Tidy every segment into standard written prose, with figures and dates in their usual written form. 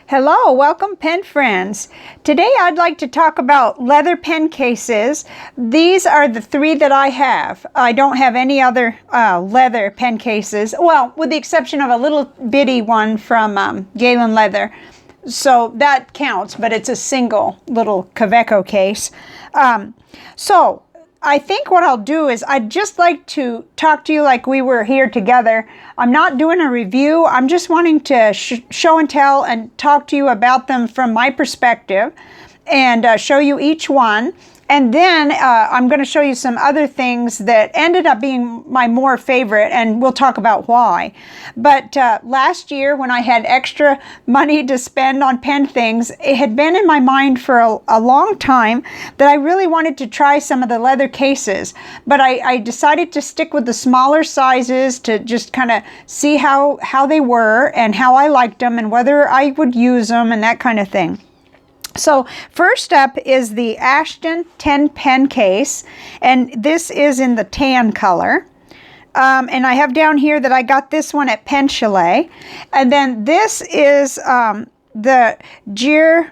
Hello, welcome pen friends. Today I'd like to talk about leather pen cases. These are the three that I have. I don't have any other leather pen cases, well, with the exception of a little bitty one from Galen Leather. So that counts, but it's a single little Kaveco case. So I think what I'll do is I'd just like to talk to you like we were here together. I'm not doing a review. I'm just wanting to show and tell and talk to you about them from my perspective and show you each one. And then I'm going to show you some other things that ended up being my more favorite, and we'll talk about why. But last year when I had extra money to spend on pen things, it had been in my mind for a long time that I really wanted to try some of the leather cases. But I decided to stick with the smaller sizes to just kind of see how they were and how I liked them and whether I would use them and that kind of thing. So first up is the Ashton 10 pen case, and this is in the tan color. And I have down here that I got this one at Pen Chalet. And then this is the Girologio.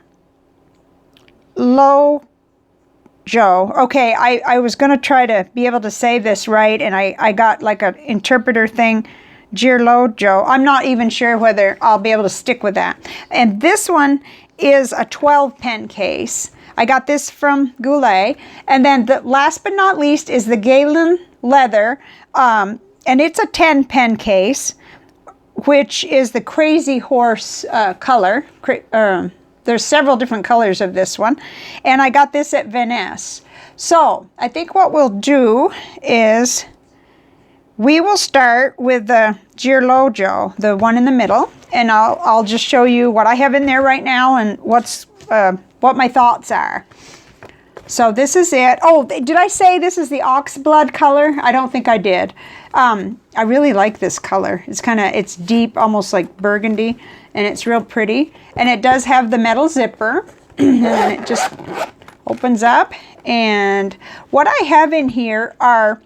Okay, I was going to try to be able to say this right, and I got like an interpreter thing. Girologio. I'm not even sure whether I'll be able to stick with that. And this one is a 12 pen case. I got this from Goulet. And then the last but not least is the Galen Leather. And it's a 10 pen case, which is the Crazy Horse color. There's several different colors of this one. And I got this at Vanness. So I think what we'll do is we will start with the Girologio, the one in the middle, and I'll just show you what I have in there right now and what my thoughts are. So this is it. Oh, did I say this is the Oxblood color? I don't think I did. I really like this color. It's deep, almost like burgundy, and it's real pretty. And it does have the metal zipper, and then it just opens up. And what I have in here are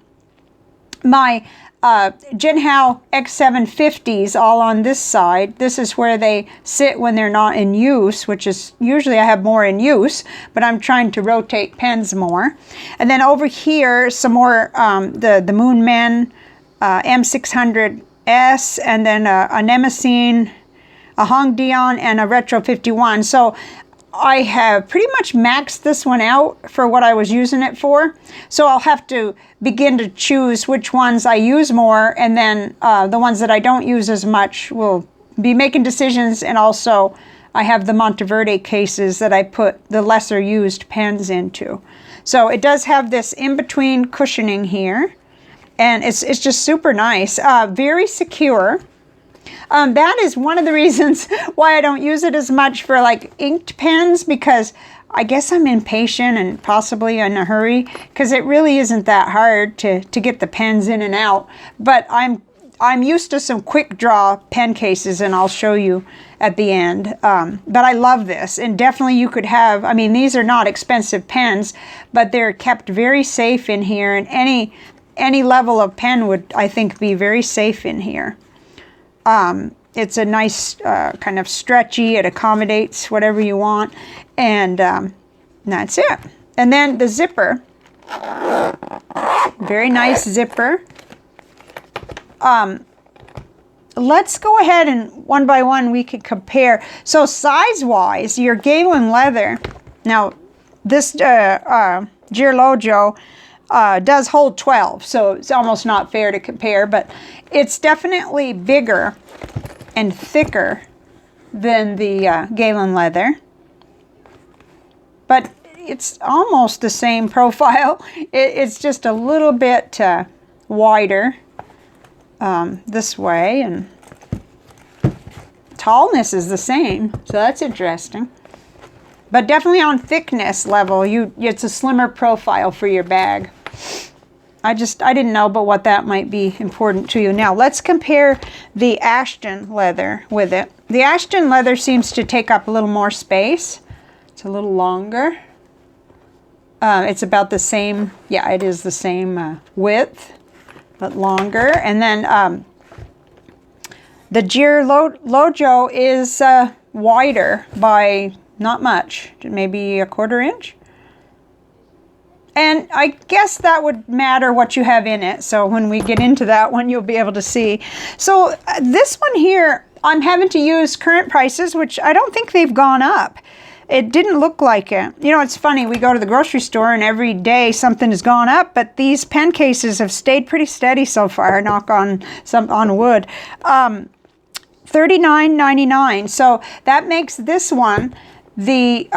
my Jinhao X750s all on this side. This is where they sit when they're not in use, which is usually I have more in use, but I'm trying to rotate pens more. And then over here, some more the Moonmen M600S, and then a Nemesine, a Hongdion, and a Retro 51. So I have pretty much maxed this one out for what I was using it for. So I'll have to begin to choose which ones I use more, and then the ones that I don't use as much will be making decisions. And also I have the Monteverde cases that I put the lesser used pens into. So it does have this in-between cushioning here, and it's just super nice, very secure. That is one of the reasons why I don't use it as much for like inked pens, because I guess I'm impatient and possibly in a hurry, because it really isn't that hard to get the pens in and out. But I'm used to some quick draw pen cases, and I'll show you at the end. But I love this, and definitely you could have, I mean, these are not expensive pens, but they're kept very safe in here, and any level of pen would, I think, be very safe in here. It's a nice kind of stretchy, it accommodates whatever you want, and that's it. And then the zipper, very nice zipper. Let's go ahead and one by one we could compare. So size-wise, your Galen Leather, now this Girologio does hold 12, so it's almost not fair to compare, but it's definitely bigger and thicker than the Galen Leather, but it's almost the same profile. It's just a little bit wider this way, and tallness is the same, so that's interesting. But definitely on thickness level, it's a slimmer profile for your bag. I didn't know but what that might be important to you. Now let's compare the Ashton Leather with it. The Ashton Leather seems to take up a little more space. It's a little longer. It's about the same, yeah, it is the same width, but longer. And then the Girologio is wider by not much, maybe a 1/4 inch. And I guess that would matter what you have in it. So when we get into that one, you'll be able to see. So this one here, I'm having to use current prices, which I don't think they've gone up. It didn't look like it. You know, it's funny. We go to the grocery store and every day something has gone up, but these pen cases have stayed pretty steady so far. Knock on wood. $39.99. So that makes this one the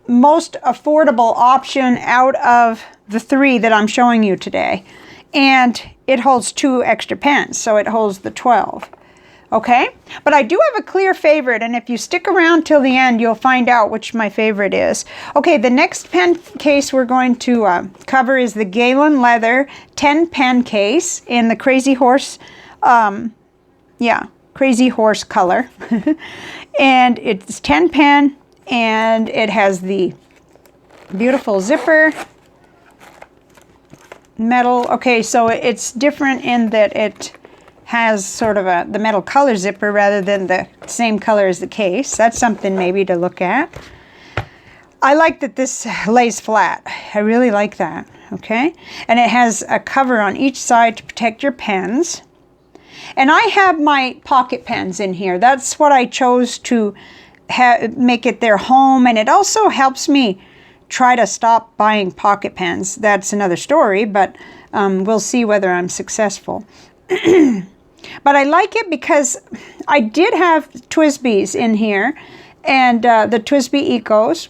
most affordable option out of the 3 that I'm showing you today. And it holds 2 extra pens, so it holds the 12. Okay? But I do have a clear favorite, and if you stick around till the end, you'll find out which my favorite is. Okay, the next pen case we're going to cover is the Galen Leather 10 pen case in the Crazy Horse, Crazy Horse color. And it's 10 pen, and it has the beautiful zipper. Metal. Okay, so it's different in that it has sort of the metal color zipper rather than the same color as the case. That's something maybe to look at. I like that this lays flat. I really like that. Okay, and it has a cover on each side to protect your pens. And I have my pocket pens in here. That's what I chose to make it their home, and it also helps me try to stop buying pocket pens. That's another story, but we'll see whether I'm successful. But I like it because I did have TWSBIs in here, and the TWSBI Ecos,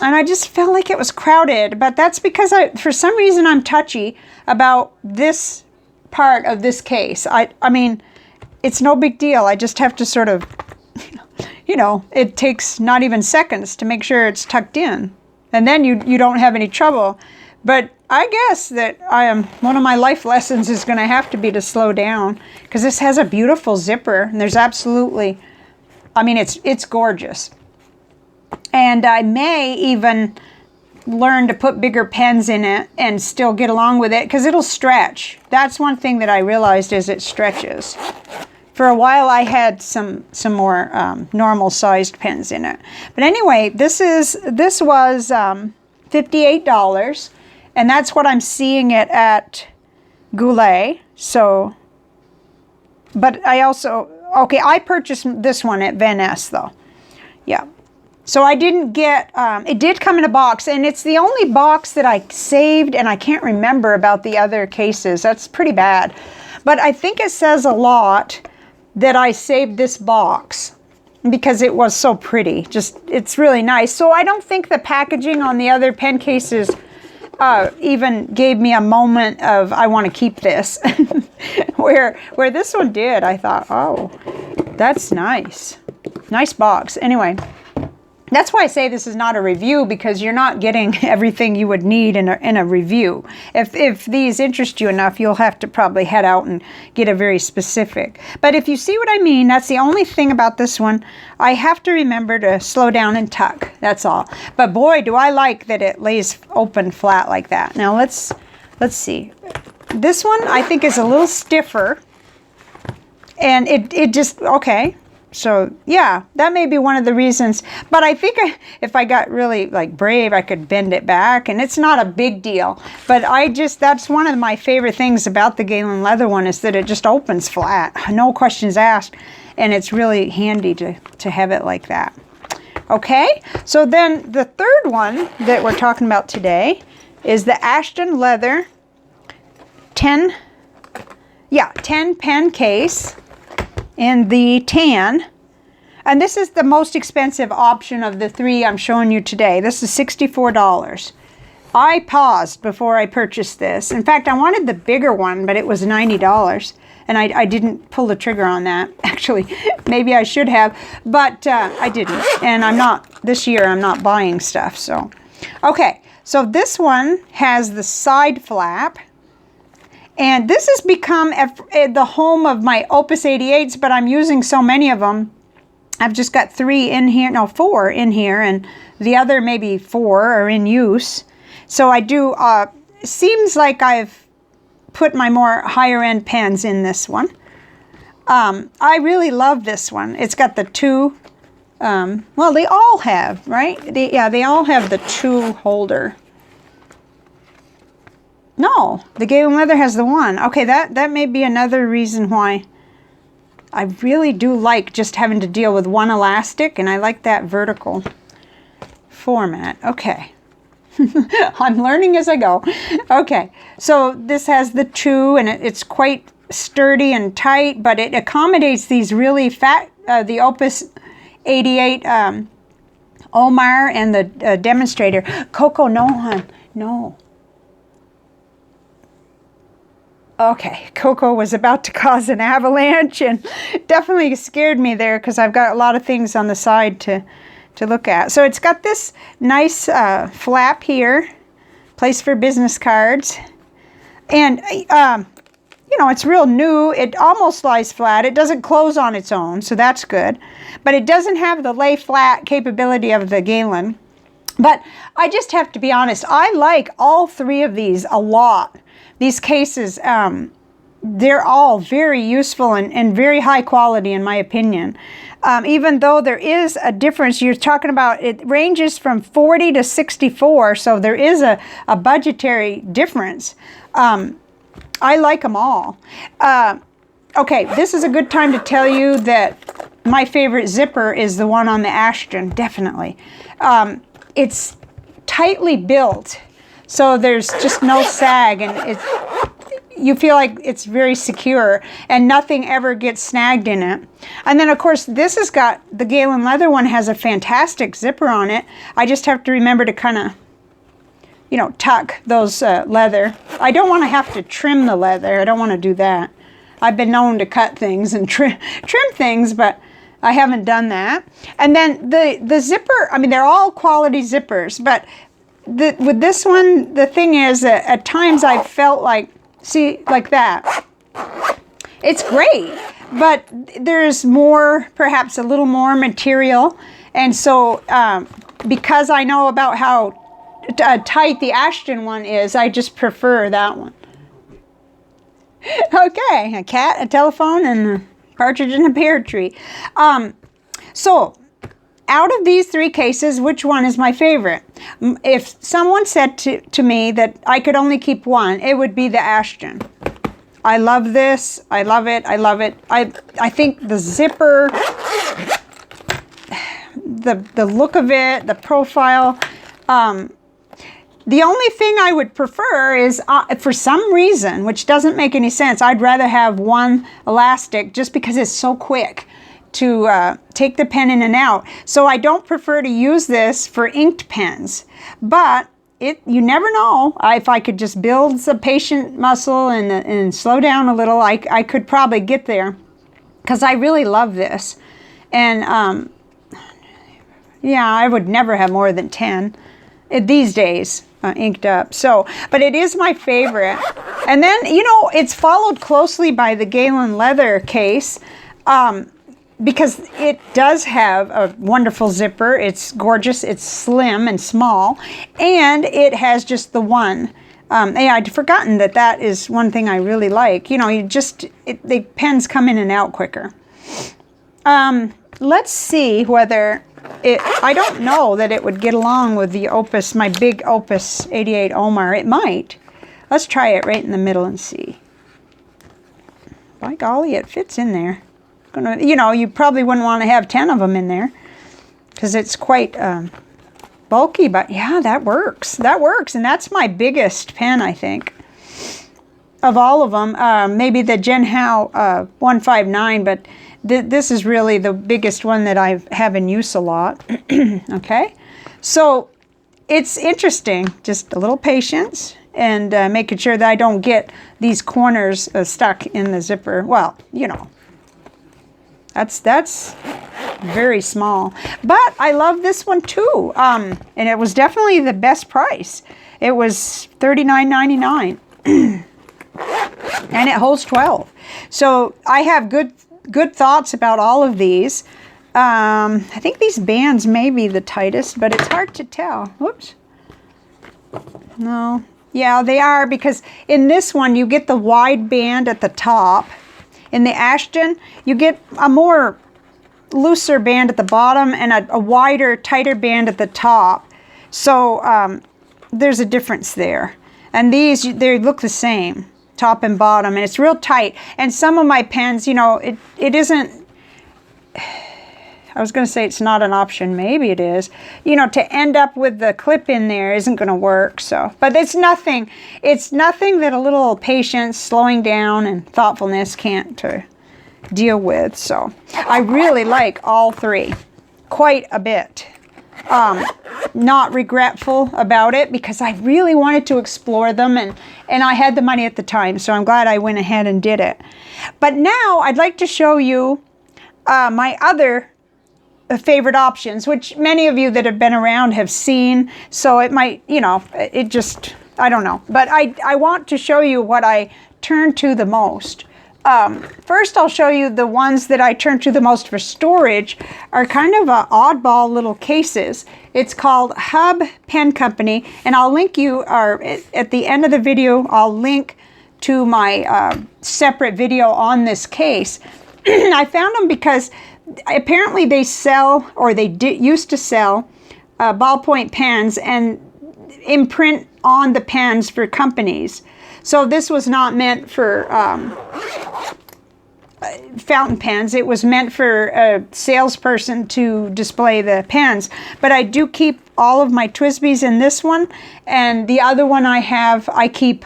and I just felt like it was crowded. But that's because for some reason, I'm touchy about this part of this case. I mean, it's no big deal. I just have to sort of, you know, it takes not even seconds to make sure it's tucked in, and then you don't have any trouble. But I guess that one of my life lessons is going to have to be to slow down, because this has a beautiful zipper, and there's absolutely, I mean, it's gorgeous. And I may even learn to put bigger pens in it and still get along with it, because it'll stretch. That's one thing that I realized is it stretches. For a while I had some more normal sized pens in it. But anyway, this was $58, and that's what I'm seeing it at Goulet. So, but I also, okay, I purchased this one at Vanness though. Yeah. So I didn't get, it did come in a box, and it's the only box that I saved, and I can't remember about the other cases. That's pretty bad. But I think it says a lot that I saved this box because it was so pretty. Just, it's really nice. So I don't think the packaging on the other pen cases even gave me a moment of, I want to keep this. where this one did. I thought, oh, that's nice. Nice box. Anyway. That's why I say this is not a review, because you're not getting everything you would need in a review. If these interest you enough, you'll have to probably head out and get a very specific. But if you see what I mean, that's the only thing about this one. I have to remember to slow down and tuck. That's all. But boy, do I like that it lays open flat like that. Now let's see. This one I think is a little stiffer, and it just, okay. So yeah, that may be one of the reasons. But I think if I got really like brave, I could bend it back, and it's not a big deal. But that's one of my favorite things about the Galen Leather one, is that it just opens flat, no questions asked, and it's really handy to have it like that. Okay, so then the third one that we're talking about today is the Ashton Leather 10 pen case in the tan, and this is the most expensive option of the 3 I'm showing you today. This is $64. I paused before I purchased this. In fact, I wanted the bigger one, but it was $90, and I didn't pull the trigger on that. Actually, maybe I should have, but I didn't. And this year I'm not buying stuff. So, okay, so this one has the side flap. And this has become the home of my Opus 88s, but I'm using so many of them. I've just got 3 in here, no, 4 in here, and the other maybe 4 are in use. So I do, seems like I've put my more higher end pens in this one. I really love this one. It's got the two, well, they all have, right? They all have the two holder. No, the Galen Leather has the one. Okay, that may be another reason why I really do like just having to deal with one elastic, and I like that vertical format. Okay. I'm learning as I go. Okay, so this has the two, and it's quite sturdy and tight, but it accommodates these really fat, the Opus 88 Omar and the Demonstrator. Coco, no, hon, no. Okay, Coco was about to cause an avalanche, and definitely scared me there because I've got a lot of things on the side to look at. So it's got this nice flap here, place for business cards, and you know, it's real new. It almost lies flat. It doesn't close on its own, so that's good, but it doesn't have the lay flat capability of the Galen. But I just have to be honest, I like all three of these a lot. These cases, they're all very useful and very high quality in my opinion. Even though there is a difference, you're talking about, it ranges from 40 to 64, so there is a budgetary difference. I like them all. Okay, this is a good time to tell you that my favorite zipper is the one on the Ashton, definitely. It's tightly built, so there's just no sag, and you feel like it's very secure, and nothing ever gets snagged in it. And then, of course, this has got, the Galen Leather one has a fantastic zipper on it. I just have to remember to kind of, you know, tuck those leather. I don't want to have to trim the leather. I don't want to do that. I've been known to cut things and trim things, but I haven't done that. And then the zipper, I mean, they're all quality zippers, but with this one, the thing is that at times I've felt like, see, like that. It's great, but there's more, perhaps a little more material. And so because I know about how tight the Ashton one is, I just prefer that one. Okay, a cat, a telephone, and a partridge in a pear tree. So out of these three cases, which one is my favorite? If someone said to me that I could only keep one, it would be the Ashton. I love this. I love it. I love it. I think the zipper, the look of it, the profile. The only thing I would prefer is, for some reason, which doesn't make any sense, I'd rather have one elastic just because it's so quick to take the pen in and out. So I don't prefer to use this for inked pens, but you never know. If I could just build the patient muscle and slow down a little, I could probably get there, because I really love this. And yeah, I would never have more than 10 these days inked up. So, but it is my favorite. And then, you know, it's followed closely by the Galen Leather case, because it does have a wonderful zipper. It's gorgeous. It's slim and small, and it has just the one. Yeah, I'd forgotten that is one thing I really like. You know, the pens come in and out quicker. Let's see whether I don't know that it would get along with the Opus, my big Opus 88 Omar. It might. Let's try it right in the middle and see. By golly, it fits in there. You know, you probably wouldn't want to have 10 of them in there because it's quite bulky, but yeah, that works. That works, and that's my biggest pen, I think, of all of them. Maybe the Gen Hao 159, but this is really the biggest one that I have in use a lot. Okay, so it's interesting. Just a little patience and making sure that I don't get these corners stuck in the zipper. Well, you know, that's very small, but I love this one too. And it was definitely the best price. It was $39.99, and it holds 12. So I have good thoughts about all of these. I think these bands may be the tightest, but it's hard to tell. Whoops. No. Yeah, they are, because in this one you get the wide band at the top, In the Ashton, you get a more looser band at the bottom and a wider, tighter band at the top. So there's a difference there. And these, they look the same, top and bottom, and it's real tight. And some of my pens, you know, it isn't, I was going to say it's not an option. Maybe it is. You know, to end up with the clip in there isn't going to work. So, but it's nothing that a little patience, slowing down, and thoughtfulness can't deal with. So I really like all three quite a bit. Not regretful about it because I really wanted to explore them, and I had the money at the time, so I'm glad I went ahead and did it. But now I'd like to show you my other favorite options, which many of you that have been around have seen, so it might, you know, it just, I don't know. But I want to show you what I turn to the most. First, I'll show you the ones that I turn to the most for storage are kind of oddball little cases. It's called Hub Pen Company, and I'll link you, or at the end of the video, I'll link to my separate video on this case. I found them because apparently they sell, or they used to sell, ballpoint pens and imprint on the pens for companies. So this was not meant for fountain pens. It was meant for a salesperson to display the pens. But I do keep all of my TWSBIs in this one, and the other one I keep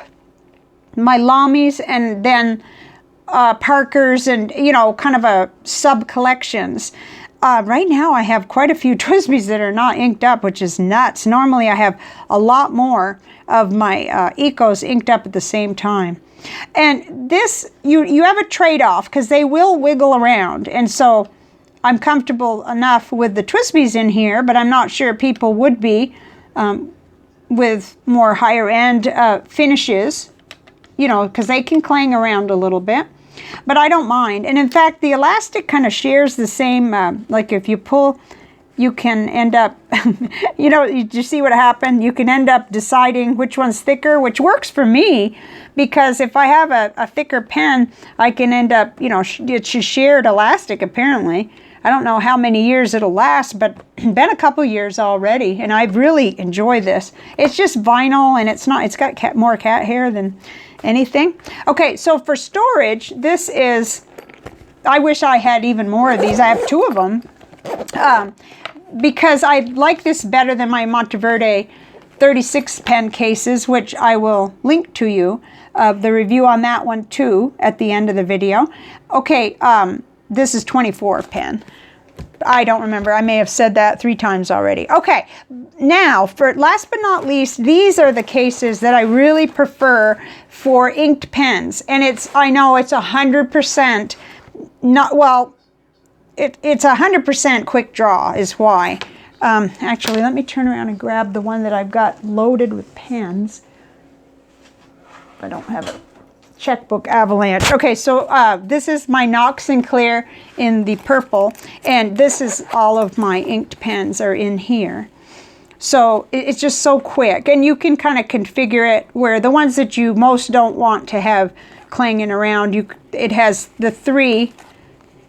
my Lamies, and then Parkers, and, you know, kind of a sub-collections. Right now I have quite a few TWSBIs that are not inked up, which is nuts. Normally I have a lot more of my Ecos inked up at the same time. And this, you have a trade-off because they will wiggle around. And so I'm comfortable enough with the TWSBIs in here, but I'm not sure people would be with more higher-end finishes, you know, because they can clang around a little bit. But I don't mind. And in fact, the elastic kind of shares the same, like if you pull, you can end up, you know, you see what happened? You can end up deciding which one's thicker, which works for me, because if I have a thicker pen, I can end up, you know, it's a shared elastic apparently. I don't know how many years it'll last, but been a couple years already, and I've really enjoyed this. It's just vinyl, and it's got more cat hair than anything. Okay, so for storage, this is, I wish I had even more of these. I have 2 of them because I like this better than my Monteverde 36 pen cases, which I will link to you, the review on that one too at the end of the video. Okay, this is 24 pen. I don't remember. I may have said that 3 times already. Okay, now, for last but not least, these are the cases that I really prefer for inked pens. And I know it's 100% not, well, it's 100% quick draw is why. Actually, let me turn around and grab the one that I've got loaded with pens. I don't have a checkbook avalanche. Okay, so this is my Knox and Clear in the purple, and this is all of my inked pens are in here. So it's just so quick, and you can kind of configure it where the ones that you most don't want to have clanging around, it has the 3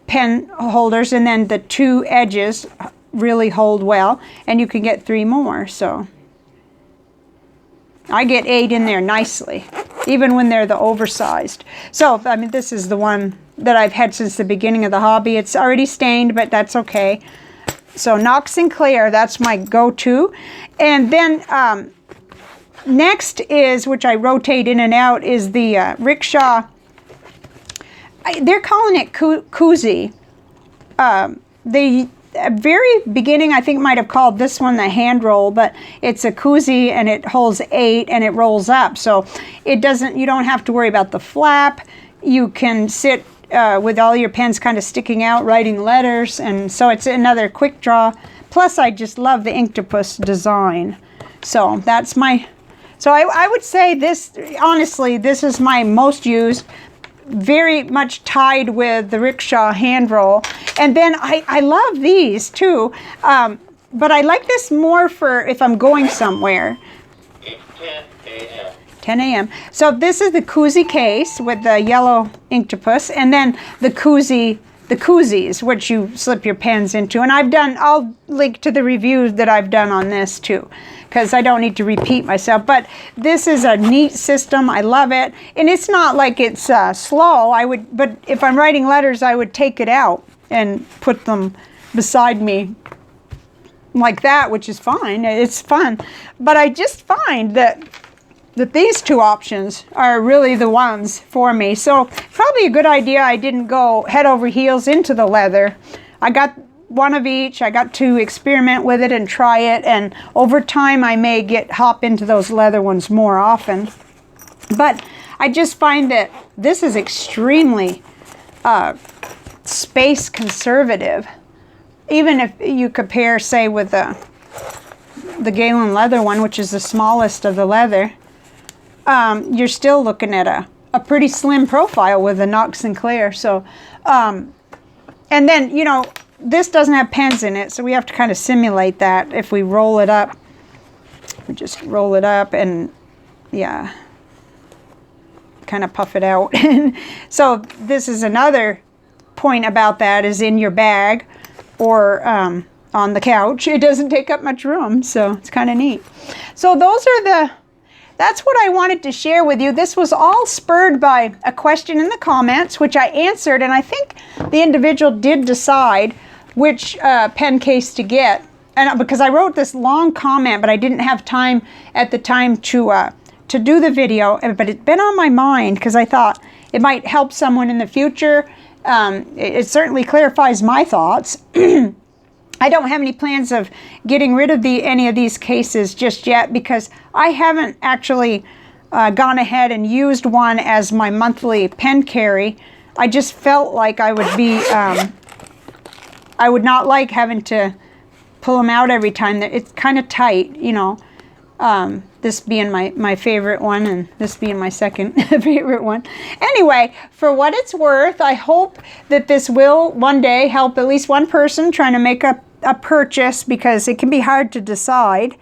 pen holders, and then the 2 edges really hold well, and you can get 3 more. So I get 8 in there nicely, even when they're the oversized. So, I mean, this is the one that I've had since the beginning of the hobby. It's already stained, but that's okay. So Knox and Clear, that's my go-to. And then next is, which I rotate in and out, is the Rickshaw. They're calling it koozie. The very beginning, I think, might have called this one the hand roll, but it's a koozie, and it holds 8 and it rolls up. So it doesn't, you don't have to worry about the flap. You can sit with all your pens kind of sticking out, writing letters, and so it's another quick draw. Plus, I just love the Inktopuss design. So that's my, so I would say this, honestly, this is my most used, very much tied with the Rickshaw hand roll. And then I love these too, but I like this more for if I'm going somewhere. It's 10 a.m. 10 a.m. So this is the koozie case with the yellow Inktopuss, and then the koozies, which you slip your pens into. And I'll link to the reviews that I've done on this too, because I don't need to repeat myself. But this is a neat system. I love it. And it's not like it's slow. But if I'm writing letters, I would take it out and put them beside me like that, which is fine. It's fun. But I just find that these two options are really the ones for me. So probably a good idea I didn't go head over heels into the leather. I got one of each. I got to experiment with it and try it, and over time I may hop into those leather ones more often. But I just find that this is extremely space conservative. Even if you compare, say, with the Galen Leather one, which is the smallest of the leather, you're still looking at a pretty slim profile with the Knox Sinclair. So, and then, you know, this doesn't have pens in it, so we have to kind of simulate that. If we roll it up, we just roll it up and, yeah, kind of puff it out. So this is another point about that, is in your bag or on the couch. It doesn't take up much room, so it's kind of neat. So that's what I wanted to share with you. This was all spurred by a question in the comments, which I answered, and I think the individual did decide which pen case to get. And because I wrote this long comment, but I didn't have time at the time to do the video, but it's been on my mind because I thought it might help someone in the future. It certainly clarifies my thoughts. I don't have any plans of getting rid of any of these cases just yet, because I haven't actually gone ahead and used one as my monthly pen carry. I just felt like I would be, I would not like having to pull them out every time. It's kind of tight, you know. This being my favorite one, and this being my second favorite one. Anyway, for what it's worth, I hope that this will one day help at least one person trying to make a purchase, because it can be hard to decide.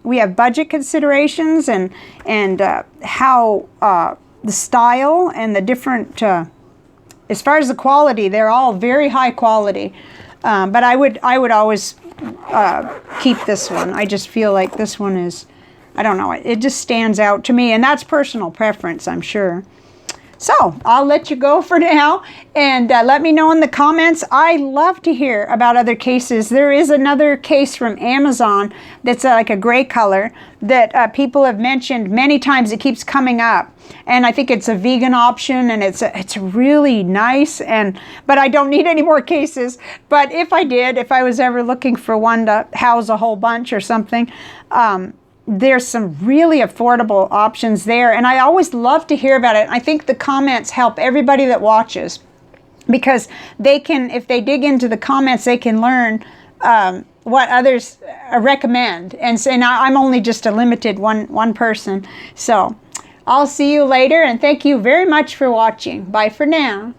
We have budget considerations and how the style and the different, as far as the quality, they're all very high quality. But I would always keep this one. I just feel like this one is, I don't know, it just stands out to me, and that's personal preference, I'm sure. So I'll let you go for now, and let me know in the comments. I love to hear about other cases. There is another case from Amazon that's like a gray color that people have mentioned many times. It keeps coming up, and I think it's a vegan option, and it's really nice. But I don't need any more cases. But if I was ever looking for one to house a whole bunch or something, there's some really affordable options there, and I always love to hear about it. I think the comments help everybody that watches, because they can, if they dig into the comments, they can learn what others recommend. And so now I'm only just a limited one person. So I'll see you later, and thank you very much for watching. Bye for now.